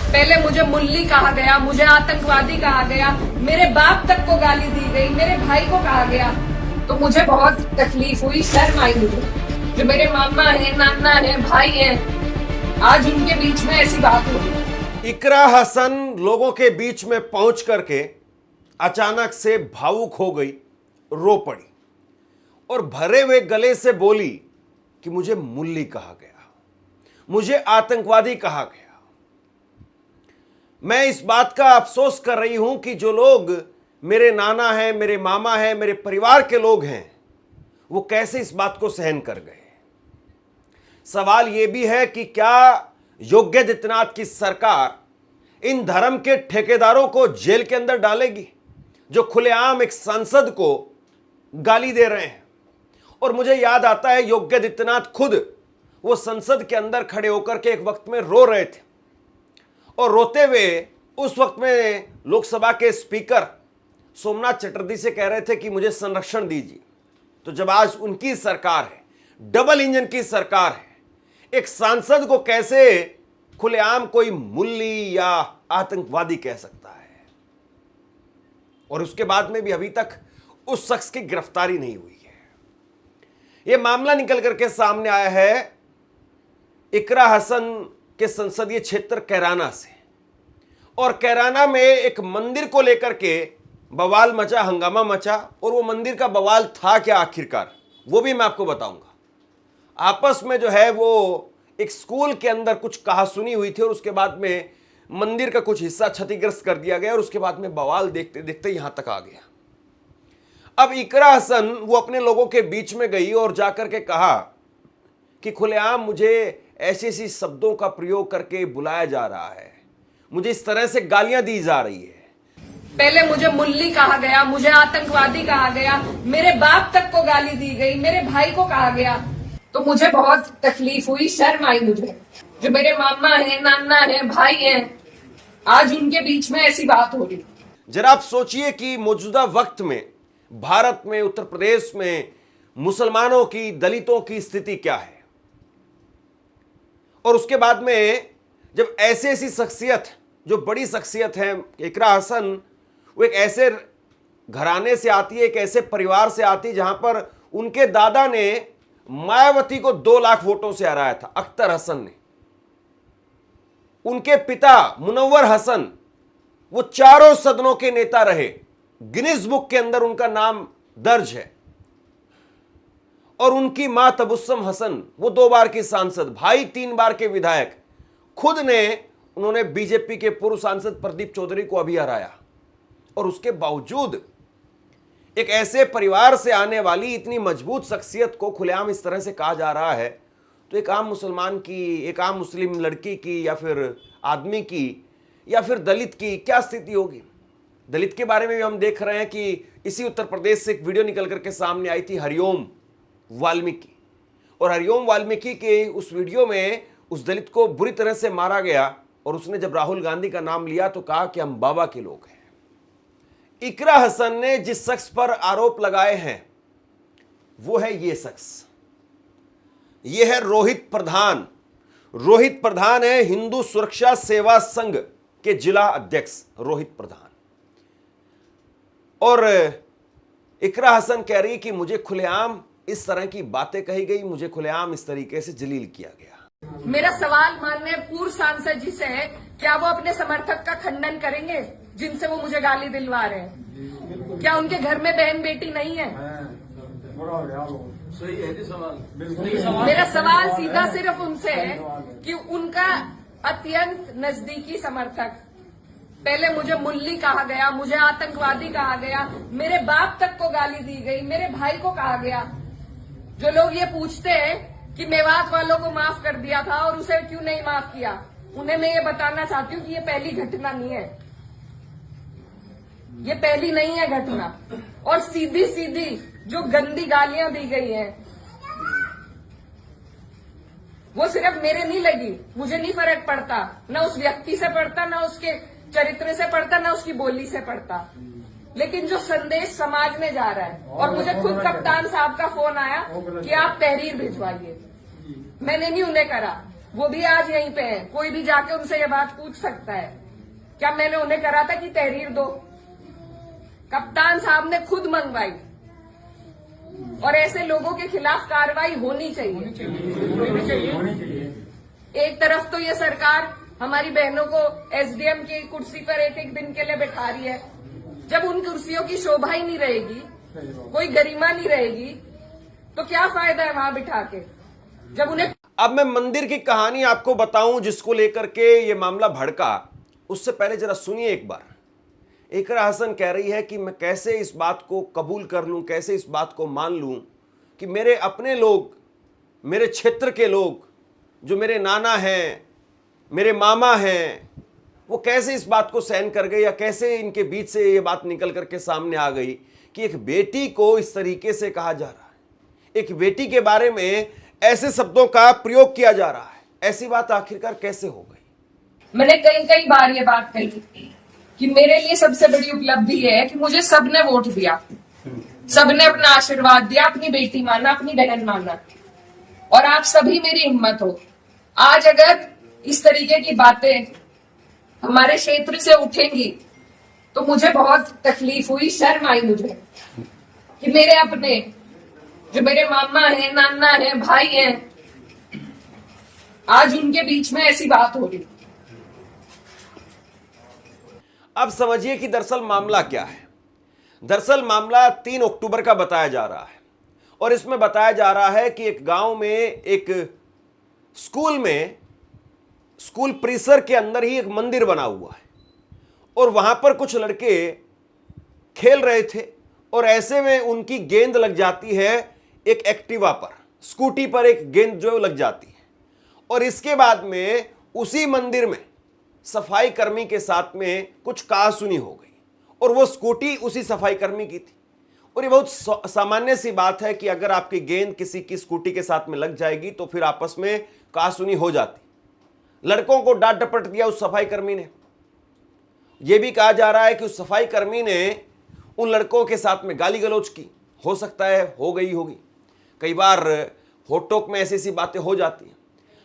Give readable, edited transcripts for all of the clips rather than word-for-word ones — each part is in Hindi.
पहले मुझे मुल्ली कहा गया, मुझे आतंकवादी कहा गया, मेरे बाप तक को गाली दी गई, मेरे भाई को कहा गया, तो मुझे बहुत तकलीफ हुई, शर्म आई मुझे। जो मेरे मामा है, नाना है, भाई है, आज उनके बीच में ऐसी बात हो गई। इकरा हसन लोगों के बीच में पहुंच करके अचानक से भावुक हो गई, रो पड़ी और भरे हुए गले से बोली कि मुझे मुल्ली कहा गया, मुझे आतंकवादी कहा गया। मैं इस बात का अफसोस कर रही हूं कि जो लोग मेरे नाना हैं, मेरे मामा हैं, मेरे परिवार के लोग हैं, वो कैसे इस बात को सहन कर गए। सवाल यह भी है कि क्या योगी आदित्यनाथ की सरकार इन धर्म के ठेकेदारों को जेल के अंदर डालेगी जो खुलेआम एक सांसद को गाली दे रहे हैं। और मुझे याद आता है योगी आदित्यनाथ खुद वो संसद के अंदर खड़े होकर के एक वक्त में रो रहे थे और रोते हुए उस वक्त में लोकसभा के स्पीकर सोमनाथ चटर्जी से कह रहे थे कि मुझे संरक्षण दीजिए। तो जब आज उनकी सरकार है, डबल इंजन की सरकार है, एक सांसद को कैसे खुलेआम कोई मुल्ली या आतंकवादी कह सकता है। और उसके बाद में भी अभी तक उस शख्स की गिरफ्तारी नहीं हुई है। यह मामला निकल करके सामने आया है इकरा हसन के संसदीय क्षेत्र कैराना से। और कैराना में एक मंदिर को लेकर के बवाल मचा, हंगामा मचा। और वो मंदिर का बवाल था क्या आखिरकार, वो भी मैं आपको बताऊंगा। आपस में जो है वो एक स्कूल के अंदर कुछ कहासुनी हुई थी और उसके बाद में मंदिर का कुछ हिस्सा क्षतिग्रस्त कर दिया गया और उसके बाद में बवाल देखते देखते यहां तक आ गया। अब इकरा हसन वो अपने लोगों के बीच में गई और जाकर के कहा कि खुलेआम मुझे ऐसे ऐसे शब्दों का प्रयोग करके बुलाया जा रहा है, मुझे इस तरह से गालियां दी जा रही है। पहले मुझे मुल्ली कहा गया, मुझे आतंकवादी कहा गया, मेरे बाप तक को गाली दी गई, मेरे भाई को कहा गया, तो मुझे बहुत तकलीफ हुई, शर्म आई मुझे। जो मेरे मामा है, नाना है, भाई है, आज उनके बीच में ऐसी बात हो रही। जरा आप सोचिए कि मौजूदा वक्त में भारत में, उत्तर प्रदेश में मुसलमानों की, दलितों की स्थिति क्या है। और उसके बाद में जब ऐसी ऐसी शख्सियत, जो बड़ी शख्सियत है, इकरा हसन, वो एक ऐसे घराने से आती है, एक ऐसे परिवार से आती है जहां पर उनके दादा ने मायावती को 2 लाख वोटों से हराया था, अख्तर हसन ने। उनके पिता मुनव्वर हसन वो चारों सदनों के नेता रहे, गिनीज बुक के अंदर उनका नाम दर्ज है। और उनकी मां तबस्सुम हसन वो 2 बार की सांसद, भाई 3 बार के विधायक। खुद ने उन्होंने बीजेपी के पूर्व सांसद प्रदीप चौधरी को अभी हराया। और उसके बावजूद एक ऐसे परिवार से आने वाली इतनी मजबूत शख्सियत को खुलेआम इस तरह से कहा जा रहा है, तो एक आम मुसलमान की, एक आम मुस्लिम लड़की की, या फिर आदमी की, या फिर दलित की क्या स्थिति होगी। दलित के बारे में भी हम देख रहे हैं कि इसी उत्तर प्रदेश से एक वीडियो निकल करके सामने आई थी, हरिओम वाल्मीकि। और हरिओम वाल्मीकि के उस वीडियो में उस दलित को बुरी तरह से मारा गया और उसने जब राहुल गांधी का नाम लिया तो कहा कि हम बाबा के लोग हैं। इकरा हसन ने जिस शख्स पर आरोप लगाए हैं वो है ये शख्स, ये है रोहित प्रधान। रोहित प्रधान है हिंदू सुरक्षा सेवा संघ के जिला अध्यक्ष रोहित प्रधान। और इकरा हसन कह रही कि मुझे खुलेआम इस तरह की बातें कही गई, मुझे खुलेआम इस तरीके से जलील किया गया। मेरा सवाल माननीय पूर्व सांसद जी से है, क्या वो अपने समर्थक का खंडन करेंगे जिनसे वो मुझे गाली दिलवा रहे हैं? क्या उनके घर में बहन बेटी नहीं है? मेरा सवाल सीधा सिर्फ उनसे है कि उनका अत्यंत नजदीकी समर्थक, पहले मुझे मुल्ली कहा गया, मुझे आतंकवादी कहा गया, मेरे बाप तक को गाली दी गई, मेरे भाई को कहा गया। जो लोग ये पूछते हैं कि मेवात वालों को माफ कर दिया था और उसे क्यों नहीं माफ किया, उन्हें मैं ये बताना चाहती हूँ कि ये पहली घटना नहीं है, ये पहली नहीं है घटना। और सीधी सीधी जो गंदी गालियां दी गई हैं वो सिर्फ मेरे नहीं लगी, मुझे नहीं फर्क पड़ता, ना उस व्यक्ति से पड़ता, ना उसके चरित्र से पड़ता, ना उसकी बोली से पड़ता, लेकिन जो संदेश समाज में जा रहा है। और मुझे खुद कप्तान साहब का फोन आया कि आप तहरीर भिजवाइए, मैंने नहीं उन्हें करा, वो भी आज यहीं पे हैं, कोई भी जाके उनसे ये बात पूछ सकता है। क्या मैंने उन्हें करा था कि तहरीर दो? कप्तान साहब ने खुद मंगवाई। और ऐसे लोगों के खिलाफ कार्रवाई होनी चाहिए। एक तरफ तो ये सरकार हमारी बहनों को एसडीएम की कुर्सी पर एक एक दिन के लिए बैठा रही है। जब उन कुर्सियों की शोभा ही नहीं रहेगी, कोई गरिमा नहीं रहेगी, तो क्या फायदा है वहां बिठा के? जब उन्हें अब मैं मंदिर की कहानी आपको बताऊं जिसको लेकर के ये मामला भड़का, उससे पहले जरा सुनिए एक बार। इकरा हसन कह रही है कि मैं कैसे इस बात को कबूल कर लूं, कैसे इस बात को मान लूं कि मेरे अपने लोग, मेरे क्षेत्र के लोग, जो मेरे नाना हैं, मेरे मामा हैं, वो कैसे इस बात को सहन कर गए, या कैसे इनके बीच से ये बात निकल करके सामने आ गई कि एक बेटी को इस तरीके से कहा जा रहा है, एक बेटी के बारे में ऐसे शब्दों का प्रयोग किया जा रहा है। ऐसी बात आखिरकार कैसे हो गई? मैंने कई बार ये बात कही कि मेरे लिए सबसे बड़ी उपलब्धि ये है कि मुझे सबने वोट दिया, सबने अपना आशीर्वाद दिया, अपनी बेटी माना, अपनी बहन माना, और आप सभी मेरी हिम्मत हो। आज अगर इस तरीके की बातें हमारे क्षेत्र से उठेंगी तो मुझे बहुत तकलीफ हुई, शर्म आई मुझे कि मेरे अपने, जो मेरे मामा हैं, नाना हैं, भाई हैं, आज उनके बीच में ऐसी बात हो रही। अब समझिए कि दरअसल मामला क्या है। दरअसल मामला 3 अक्टूबर का बताया जा रहा है, और इसमें बताया जा रहा है कि एक गांव में, एक स्कूल में, स्कूल परिसर के अंदर ही एक मंदिर बना हुआ है, और वहां पर कुछ लड़के खेल रहे थे, और ऐसे में उनकी गेंद लग जाती है एक एक्टिवा पर, स्कूटी पर एक गेंद जो लग जाती है। और इसके बाद में उसी मंदिर में सफाई कर्मी के साथ में कुछ कहासुनी हो गई, और वो स्कूटी उसी सफाई कर्मी की थी। और ये बहुत सामान्य सी बात है कि अगर आपकी गेंद किसी की स्कूटी के साथ में लग जाएगी तो फिर आपस में कहासुनी हो जाती। लड़कों को डांट डपट दिया उस सफाई कर्मी ने। यह भी कहा जा रहा है कि उस सफाई कर्मी ने उन लड़कों के साथ में गाली गलौज की, हो सकता है हो गई होगी, कई बार होटोक में ऐसी सी बातें हो जाती हैं।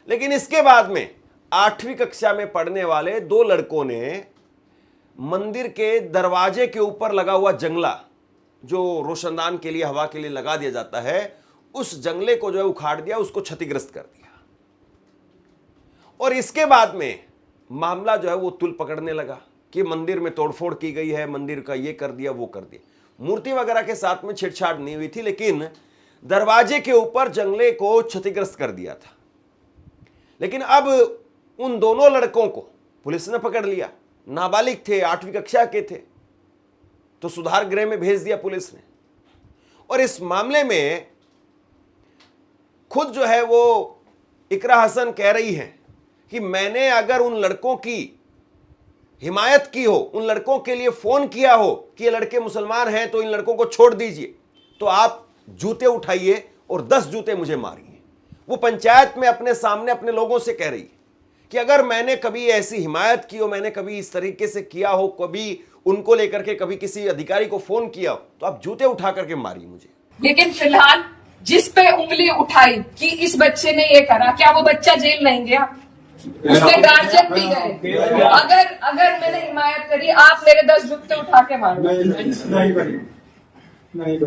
लेकिन इसके बाद में 8वीं कक्षा में पढ़ने वाले 2 लड़कों ने मंदिर के दरवाजे के ऊपर लगा हुआ जंगला, जो रोशनदान के लिए, हवा के लिए लगा दिया जाता है, उस जंगले को जो है उखाड़ दिया, उसको क्षतिग्रस्त कर दिया। और इसके बाद में मामला जो है वो तुल पकड़ने लगा कि मंदिर में तोड़फोड़ की गई है, मंदिर का ये कर दिया, वो कर दिया। मूर्ति वगैरह के साथ में छेड़छाड़ नहीं हुई थी, लेकिन दरवाजे के ऊपर जंगले को क्षतिग्रस्त कर दिया था। लेकिन अब उन दोनों लड़कों को पुलिस ने पकड़ लिया। नाबालिग थे, 8वीं कक्षा के थे, तो सुधार गृह में भेज दिया पुलिस ने। और इस मामले में खुद जो है वो इकरा हसन कह रही है कि मैंने अगर उन लड़कों की हिमायत की हो, उन लड़कों के लिए फोन किया हो कि ये लड़के मुसलमान हैं तो इन लड़कों को छोड़ दीजिए, तो आप जूते उठाइए और 10 जूते मुझे मारिए। वो पंचायत में अपने सामने अपने लोगों से कह रही है कि अगर मैंने कभी ऐसी हिमायत की हो, मैंने कभी इस तरीके से किया हो, कभी उनको लेकर के कभी किसी अधिकारी को फोन किया हो, तो आप जूते उठा करके मारिए मुझे। लेकिन फिलहाल जिस पे उंगली उठाई कि इस बच्चे ने ये करा, क्या वो बच्चा जेल नहीं गया? उसके गार्जियन भी गए। अगर मैंने हिमायत करी, आप मेरे 10 जूते उठा के मारो। नहीं,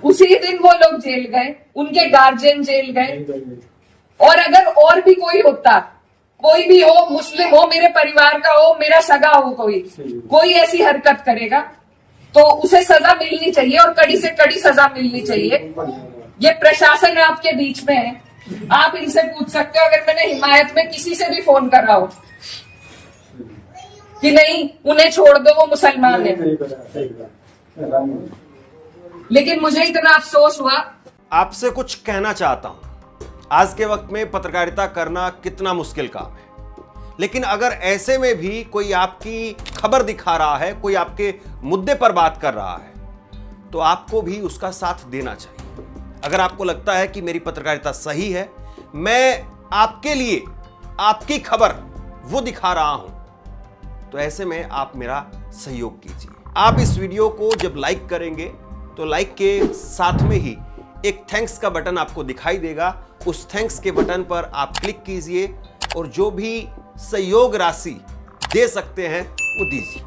उसी दिन वो लोग जेल गए, उनके गार्जियन जेल गए। और अगर और भी कोई होता, कोई भी हो, मुस्लिम हो, मेरे परिवार का हो, मेरा सगा हो, कोई ऐसी हरकत करेगा तो उसे सजा मिलनी चाहिए, और कड़ी से कड़ी सजा मिलनी चाहिए। ये प्रशासन आपके बीच में है, आप इनसे पूछ सकते हो। अगर मैंने हिमायत में किसी से भी फोन करा हो कि नहीं उन्हें छोड़ दो, वो मुसलमान है, लेकिन मुझे इतना अफसोस हुआ। आपसे कुछ कहना चाहता हूं। आज के वक्त में पत्रकारिता करना कितना मुश्किल काम है, लेकिन अगर ऐसे में भी कोई आपकी खबर दिखा रहा है, कोई आपके मुद्दे पर बात कर रहा है, तो आपको भी उसका साथ देना चाहिए। अगर आपको लगता है कि मेरी पत्रकारिता सही है, मैं आपके लिए आपकी खबर वो दिखा रहा हूं, तो ऐसे में आप मेरा सहयोग कीजिए। आप इस वीडियो को जब लाइक करेंगे तो लाइक के साथ में ही एक थैंक्स का बटन आपको दिखाई देगा, उस थैंक्स के बटन पर आप क्लिक कीजिए और जो भी सहयोग राशि दे सकते हैं वो दीजिए।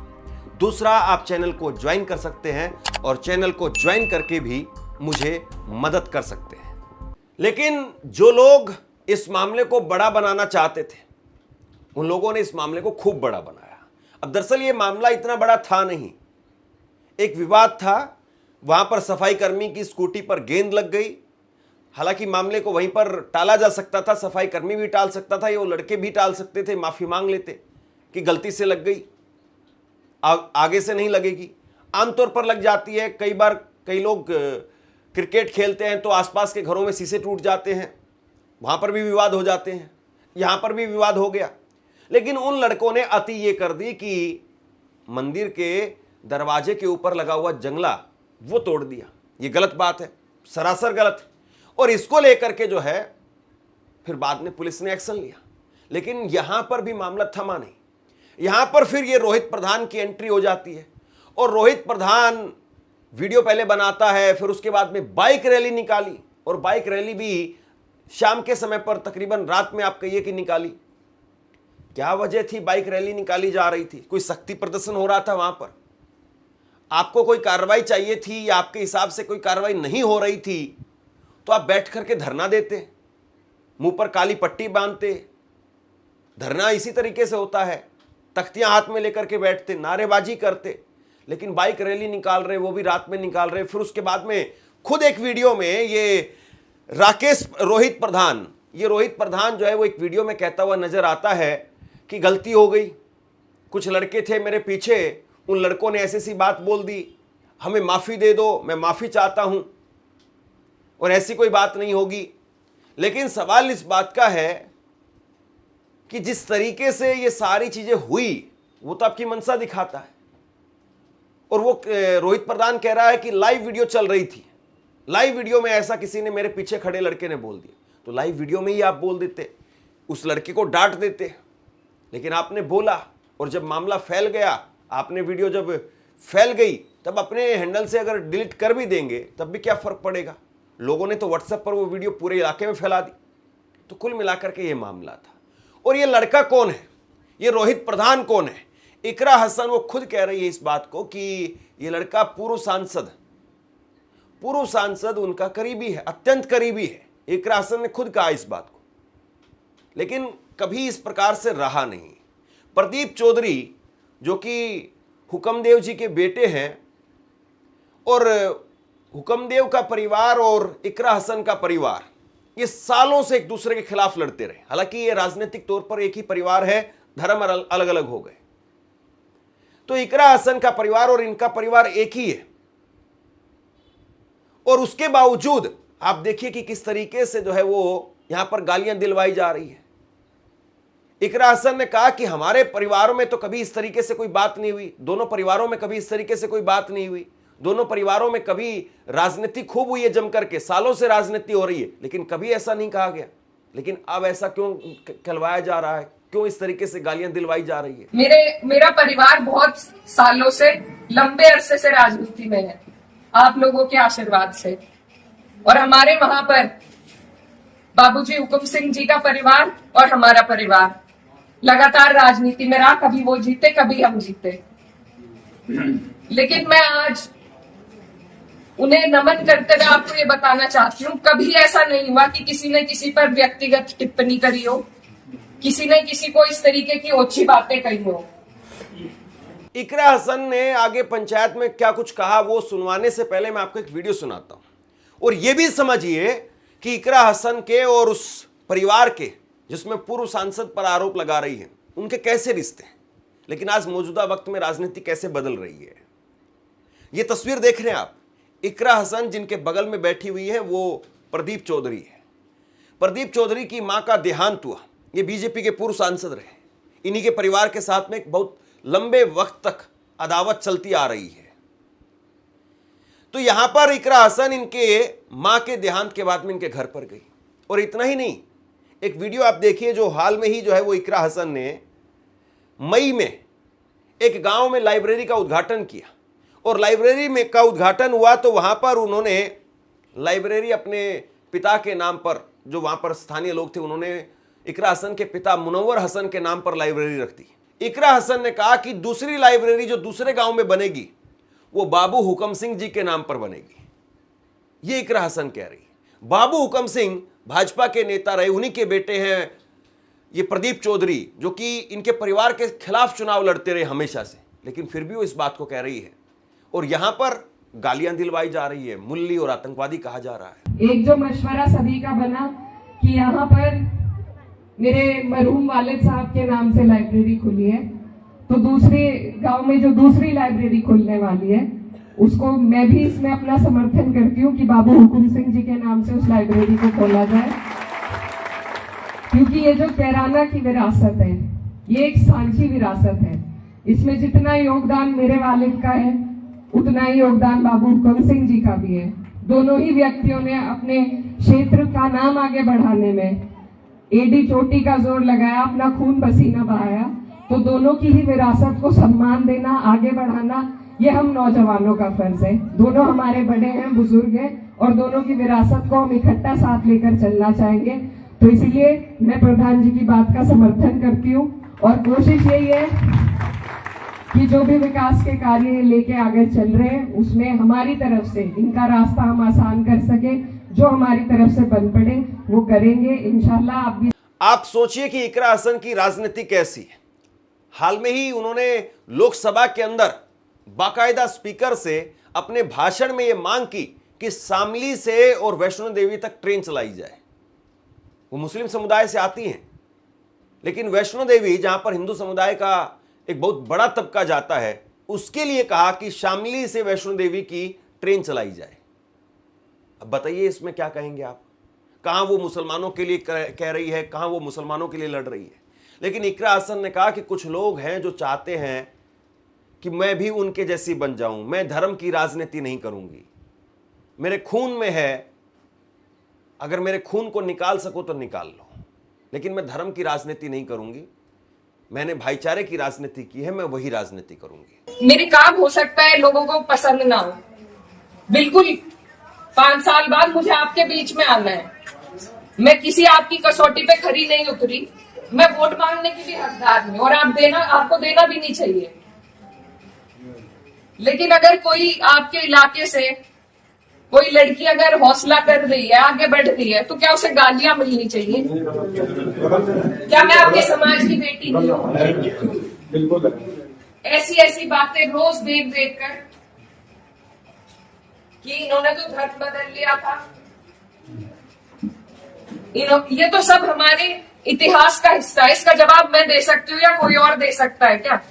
दूसरा, आप चैनल को ज्वाइन कर सकते हैं और चैनल को ज्वाइन करके भी मुझे मदद कर सकते हैं। लेकिन जो लोग इस मामले को बड़ा बनाना चाहते थे, उन लोगों ने इस मामले को खूब बड़ा बनाया। अब दरअसल ये मामला इतना बड़ा था नहीं। एक विवाद था, वहां पर सफाई कर्मी की स्कूटी पर गेंद लग गई। हालांकि मामले को वहीं पर टाला जा सकता था, सफाई कर्मी भी टाल सकता था, ये वो लड़के भी टाल सकते थे, माफी मांग लेते कि गलती से लग गई, आगे से नहीं लगेगी। आमतौर पर लग जाती है। कई बार कई लोग क्रिकेट खेलते हैं तो आसपास के घरों में शीशे टूट जाते हैं, वहां पर भी विवाद हो जाते हैं, यहां पर भी विवाद हो गया। लेकिन उन लड़कों ने अति ये कर दी कि मंदिर के दरवाजे के ऊपर लगा हुआ जंगला वो तोड़ दिया। ये गलत बात है, सरासर गलत है। और इसको लेकर के जो है फिर बाद में पुलिस ने एक्शन लिया। लेकिन यहां पर भी मामला थमा नहीं। यहां पर फिर ये रोहित प्रधान की एंट्री हो जाती है और रोहित प्रधान वीडियो पहले बनाता है, फिर उसके बाद में बाइक रैली निकाली। और बाइक रैली भी शाम के समय पर, तकरीबन रात में आप कहिए कि निकाली। क्या वजह थी बाइक रैली निकाली जा रही थी? कोई शक्ति प्रदर्शन हो रहा था वहां पर? आपको कोई कार्रवाई चाहिए थी या आपके हिसाब से कोई कार्रवाई नहीं हो रही थी तो आप बैठ करके धरना देते, मुंह पर काली पट्टी बांधते। धरना इसी तरीके से होता है, तख्तियां हाथ में लेकर के बैठते, नारेबाजी करते। लेकिन बाइक रैली निकाल रहे, वो भी रात में निकाल रहे। फिर उसके बाद में खुद एक वीडियो में ये रोहित प्रधान जो है वो एक वीडियो में कहता हुआ नजर आता है कि गलती हो गई, कुछ लड़के थे मेरे पीछे, उन लड़कों ने ऐसी सी बात बोल दी, हमें माफी दे दो, मैं माफी चाहता हूं और ऐसी कोई बात नहीं होगी। लेकिन सवाल इस बात का है कि जिस तरीके से ये सारी चीजें हुई वो तो आपकी मंशा दिखाता है। और वो रोहित प्रधान कह रहा है कि लाइव वीडियो चल रही थी, लाइव वीडियो में ऐसा किसी ने मेरे पीछे खड़े लड़के ने बोल दिया। तो लाइव वीडियो में ही आप बोल देते, उस लड़के को डांट देते। लेकिन आपने बोला और जब मामला फैल गया, आपने वीडियो जब फैल गई तब अपने हैंडल से अगर डिलीट कर भी देंगे तब भी क्या फर्क पड़ेगा? लोगों ने तो व्हाट्सएप पर वो वीडियो पूरे इलाके में फैला दी। तो कुल मिलाकर के ये मामला था। और ये लड़का कौन है? ये रोहित प्रधान कौन है? इकरा हसन वो खुद कह रही है इस बात को कि ये लड़का पूर्व सांसद उनका करीबी है, अत्यंत करीबी है। इकरा हसन ने खुद कहा इस बात को। लेकिन कभी इस प्रकार से रहा नहीं। प्रदीप चौधरी जो कि हुक्मदेव जी के बेटे हैं, और हुक्मदेव का परिवार और इकरा हसन का परिवार ये सालों से एक दूसरे के खिलाफ लड़ते रहे। हालांकि ये राजनीतिक तौर पर एक ही परिवार है, धर्म अलग अलग हो गए। तो इकरा हसन का परिवार और इनका परिवार एक ही है। और उसके बावजूद आप देखिए कि किस तरीके से जो है वो यहां पर गालियां दिलवाई जा रही है। इकरा हसन ने कहा कि हमारे परिवारों में तो कभी इस तरीके से कोई बात नहीं हुई, दोनों परिवारों में कभी इस तरीके से कोई बात नहीं हुई, दोनों परिवारों में कभी राजनीति खूब हुई है, जम करके सालों से राजनीति हो रही है, लेकिन कभी ऐसा नहीं कहा गया। लेकिन अब ऐसा क्यों कहलवाया जा रहा है? क्यों इस तरीके से गालियां दिलवाई जा रही है? मेरा परिवार बहुत सालों से, लंबे अरसे से राजनीति में है, आप लोगों के आशीर्वाद से। और हमारे वहां पर बाबूजी हुकुम सिंह जी का परिवार और हमारा परिवार लगातार राजनीति में रहा। कभी वो जीते, कभी हम जीते। लेकिन मैं आज उन्हें नमन करते हुए आपको ये बताना चाहती हूँ, कभी ऐसा नहीं हुआ कि किसी ने किसी पर व्यक्तिगत टिप्पणी करी हो, किसी ने किसी को इस तरीके की ओछी बातें कही हो। इकरा हसन ने आगे पंचायत में क्या कुछ कहा वो सुनवाने से पहले मैं आपको एक वीडियो सुनाता हूं। और ये भी समझिए कि इकरा हसन के और उस परिवार के जिसमें पूर्व सांसद पर आरोप लगा रही है, उनके कैसे रिश्ते हैं, लेकिन आज मौजूदा वक्त में राजनीति कैसे बदल रही है। ये तस्वीर देख रहे हैं आप। इकरा हसन जिनके बगल में बैठी हुई है वो प्रदीप चौधरी है। प्रदीप चौधरी की मां का देहांत हुआ। ये बीजेपी के पूर्व सांसद रहे। इन्हीं के परिवार के साथ में एक बहुत लंबे वक्त तक अदावत चलती आ रही है। तो यहां पर इकरा हसन इनके मां के देहांत के बाद में इनके घर पर गई। और इतना ही नहीं, एक वीडियो आप देखिए जो हाल में ही जो है वो इकरा हसन ने मई में एक गांव में लाइब्रेरी का उद्घाटन किया। और लाइब्रेरी में का उद्घाटन हुआ तो वहां पर उन्होंने लाइब्रेरी अपने पिता के नाम पर जो वहां पर स्थानीय लोग थे, उन्होंने इकरा हसन के पिता मुनव्वर हसन के नाम पर लाइब्रेरी रख दी। इकरा हसन ने कहा कि दूसरी लाइब्रेरी जो दूसरे गांव में बनेगी वो बाबू हुकम सिंह जी के नाम पर बनेगी। ये इकरा हसन कह रही है। बाबू हुकम सिंह भाजपा के नेता रहे, उन्हीं के बेटे हैं ये प्रदीप चौधरी, जो कि इनके परिवार के खिलाफ चुनाव लड़ते रहे हमेशा से, लेकिन फिर भी वो इस बात को कह रही है और यहां पर गालियां दिलवाई जा रही है, मुल्ली और आतंकवादी कहा जा रहा है। एक जो मशवरा सभी का बना कि यहाँ पर मेरे मरहूम वालिद साहब के नाम से लाइब्रेरी खुली है, तो दूसरे गांव में जो दूसरी लाइब्रेरी खुलने वाली है उसको मैं भी इसमें अपना समर्थन करती हूँ कि बाबू हुकुम सिंह जी के नाम से उस लाइब्रेरी को खोला जाए, क्योंकि ये जो कैराना की विरासत है ये एक सांझी विरासत है। इसमें जितना योगदान मेरे वालिद का है उतना ही योगदान बाबू हुकम सिंह जी का भी है। दोनों ही व्यक्तियों ने अपने क्षेत्र का नाम आगे बढ़ाने में एडी चोटी का जोर लगाया, अपना खून पसीना बहाया। तो दोनों की ही विरासत को सम्मान देना, आगे बढ़ाना, ये हम नौजवानों का फर्ज है। दोनों हमारे बड़े हैं, बुजुर्ग हैं और दोनों की विरासत को हम इकट्ठा साथ लेकर चलना चाहेंगे। तो इसीलिए मैं प्रधान जी की बात का समर्थन करती हूँ और कोशिश यही है कि जो भी विकास के कार्य लेके आगे चल रहे हैं उसमें हमारी तरफ से इनका रास्ता हम आसान कर सके, जो हमारी तरफ से बन पड़े वो करेंगे इंशाल्लाह। आप सोचिए कि इकरा हसन की राजनीति कैसी है। हाल में ही उन्होंने लोकसभा के अंदर बाकायदा स्पीकर से अपने भाषण में यह मांग की कि शामली से और वैष्णो देवी तक ट्रेन चलाई जाए। वो मुस्लिम समुदाय से आती हैं, लेकिन वैष्णो देवी जहां पर हिंदू समुदाय का एक बहुत बड़ा तबका जाता है, उसके लिए कहा कि शामली से वैष्णो देवी की ट्रेन चलाई जाए। अब बताइए इसमें क्या कहेंगे आप? कहां वो मुसलमानों के लिए कह रही है, कहां वो मुसलमानों के लिए लड़ रही है। लेकिन इकरा हसन ने कहा कि कुछ लोग हैं जो चाहते हैं कि मैं भी उनके जैसी बन जाऊं, मैं धर्म की राजनीति नहीं करूंगी, मेरे खून में है, अगर मेरे खून को निकाल सको तो निकाल लो, लेकिन मैं धर्म की राजनीति नहीं करूंगी, मैंने भाईचारे की राजनीति की है, मैं वही राजनीति करूंगी। मेरे काम हो सकता है लोगों को पसंद ना हो, बिल्कुल 5 साल बाद मुझे आपके बीच में आना है, मैं किसी आपकी कसौटी पे खरी नहीं उतरी, मैं वोट मांगने की भी हकदार हूं और आपको देना भी नहीं चाहिए। लेकिन अगर कोई आपके इलाके से कोई लड़की अगर हौसला कर रही है, आगे बढ़ रही है, तो क्या उसे गालियां मिलनी चाहिए? क्या मैं आपके समाज की बेटी नहीं हूं? ऐसी ऐसी बातें रोज देख देख कर कि इन्होंने तो धर्म बदल लिया था, ये तो सब हमारे इतिहास का हिस्सा है। इसका जवाब मैं दे सकती हूँ या कोई और दे सकता है क्या?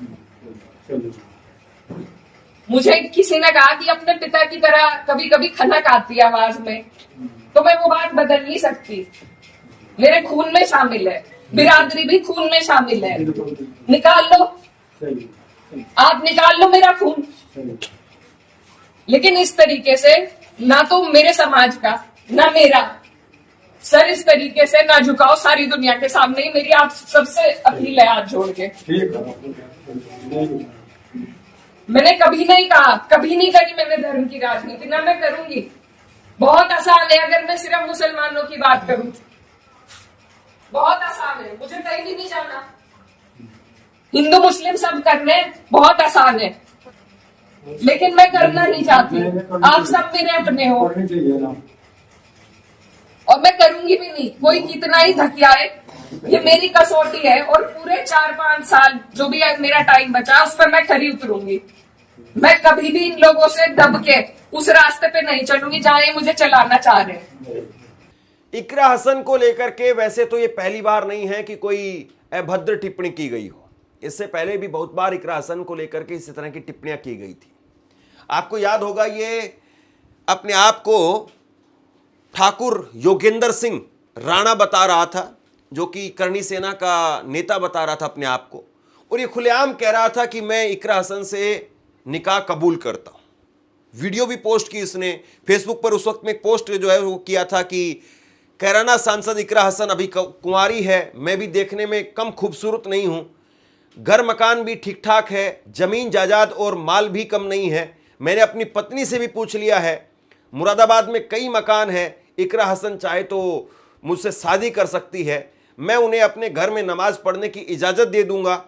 मुझे किसी ने कहा कि अपने पिता की तरह कभी कभी खनक आती है आवाज में, तो मैं वो बात बदल नहीं सकती। मेरे खून में शामिल है, बिरादरी भी खून में शामिल है। निकाल लो, आप निकाल लो मेरा खून, लेकिन इस तरीके से ना तो मेरे समाज का ना मेरा सर इस तरीके से ना झुकाओ सारी दुनिया के सामने ही। मेरी आप सबसे अपील है हाथ जोड़ के। मैंने कभी नहीं कहा, कभी नहीं करी मैंने धर्म की राजनीति, ना मैं करूंगी। बहुत आसान है अगर मैं सिर्फ मुसलमानों की बात करूं, बहुत आसान है, मुझे कहीं भी नहीं जाना। हिंदू मुस्लिम सब करने बहुत आसान है, लेकिन मैं करना नहीं चाहती। आप सब मेरे अपने हो और मैं करूंगी भी नहीं। कोई कितना ही धकियाए, ये मेरी कसौटी है और पूरे 4-5 साल जो भी मेरा टाइम बचा उस पर मैं खरी उतरूंगी। मैं कभी भी इन लोगों से दब के उस रास्ते पे नहीं चलूंगी जहां ये मुझे चलाना चाह रहे हैं। इकरा हसन को लेकर के वैसे तो ये पहली बार नहीं है कि कोई अभद्र टिप्पणी की गई हो। इससे पहले भी बहुत बार इकरा हसन को लेकर के इसी तरह की टिप्पणियां की गई थी। आपको याद होगा ये अपने आप को ठाकुर योगेंद्र सिंह राणा बता रहा था, जो कि करणी सेना का नेता बता रहा था अपने आप को, और ये खुलेआम कह रहा था कि मैं इकरा हसन से निकाह कबूल करता हूं। वीडियो भी पोस्ट की इसने फेसबुक पर। उस वक्त में एक पोस्ट जो है वो किया था कि कैराना सांसद इकरा हसन अभी कुंवारी है, मैं भी देखने में कम खूबसूरत नहीं हूं, घर मकान भी ठीक ठाक है, जमीन जायदाद और माल भी कम नहीं है, मैंने अपनी पत्नी से भी पूछ लिया है, मुरादाबाद में कई मकान हैं, इकरा हसन चाहे तो मुझसे शादी कर सकती है, मैं उन्हें अपने घर में नमाज पढ़ने की इजाज़त दे दूंगा,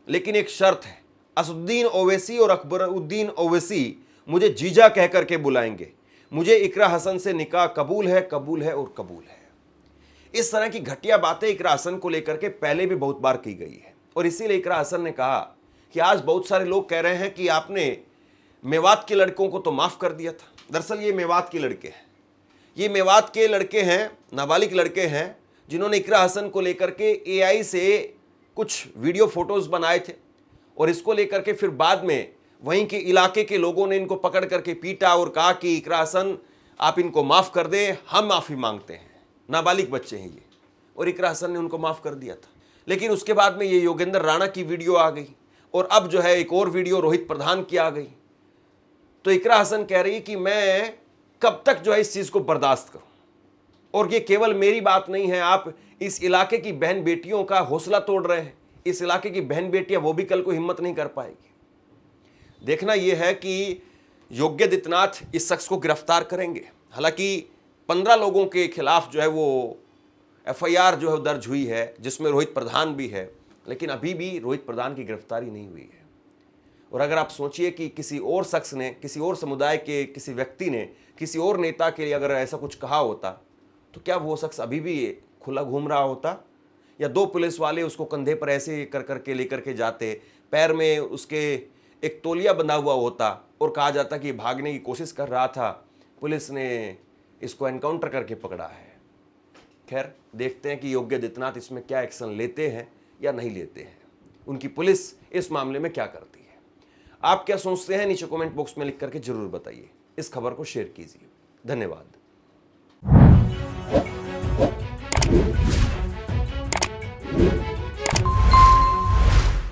लेकिन एक शर्त है, असदुद्दीन ओवैसी और अकबरुद्दीन ओवैसी मुझे जीजा कह करके बुलाएंगे। मुझे इकरा हसन से निकाह कबूल है, कबूल है और कबूल है। इस तरह की घटिया बातें इकरा हसन को लेकर के पहले भी बहुत बार की गई है और इसीलिए इकरा हसन ने कहा कि आज बहुत सारे लोग कह रहे हैं कि आपने मेवात के लड़कों को तो माफ़ कर दिया था। दरअसल ये मेवात के लड़के हैं, ये मेवात के लड़के हैं, नाबालिग लड़के हैं, जिन्होंने इकरा हसन को लेकर के AI से कुछ वीडियो फोटोज़ बनाए थे और इसको लेकर के फिर बाद में वहीं के इलाके के लोगों ने इनको पकड़ करके पीटा और कहा कि इकरा हसन आप इनको माफ़ कर दें, हम माफ़ी मांगते हैं। नाबालिग बच्चे हैं ये, और इकरा हसन ने उनको माफ़ कर दिया था। लेकिन उसके बाद में ये योगेंद्र राणा की वीडियो आ गई और अब जो है एक और वीडियो रोहित प्रधान की आ गई। तो इकरा हसन कह रही कि मैं कब तक जो है इस चीज़ को बर्दाश्त करूं, और ये केवल मेरी बात नहीं है, आप इस इलाके की बहन बेटियों का हौसला तोड़ रहे हैं। इस इलाके की बहन बेटियां वो भी कल को हिम्मत नहीं कर पाएगी। देखना यह है कि योगी आदित्यनाथ इस शख्स को गिरफ्तार करेंगे। हालांकि 15 लोगों के खिलाफ जो है वो FIR जो है दर्ज हुई है, जिसमें रोहित प्रधान भी है, लेकिन अभी भी रोहित प्रधान की गिरफ्तारी नहीं हुई है। और अगर आप सोचिए कि किसी और शख्स ने, किसी और समुदाय के किसी व्यक्ति ने किसी और नेता के लिए अगर ऐसा कुछ कहा होता, तो क्या वो शख्स अभी भी खुला घूम रहा होता, या 2 पुलिस वाले उसको कंधे पर ऐसे कर करके लेकर के जाते, पैर में उसके एक तौलिया बंधा हुआ होता और कहा जाता कि भागने की कोशिश कर रहा था, पुलिस ने इसको एनकाउंटर करके पकड़ा है। खैर, देखते हैं कि योगी आदित्यनाथ इसमें क्या एक्शन लेते हैं या नहीं लेते हैं, उनकी पुलिस इस मामले में क्या करती है। आप क्या सोचते हैं, नीचे कमेंट बॉक्स में लिख करके जरूर बताइए। इस खबर को शेयर कीजिए। धन्यवाद।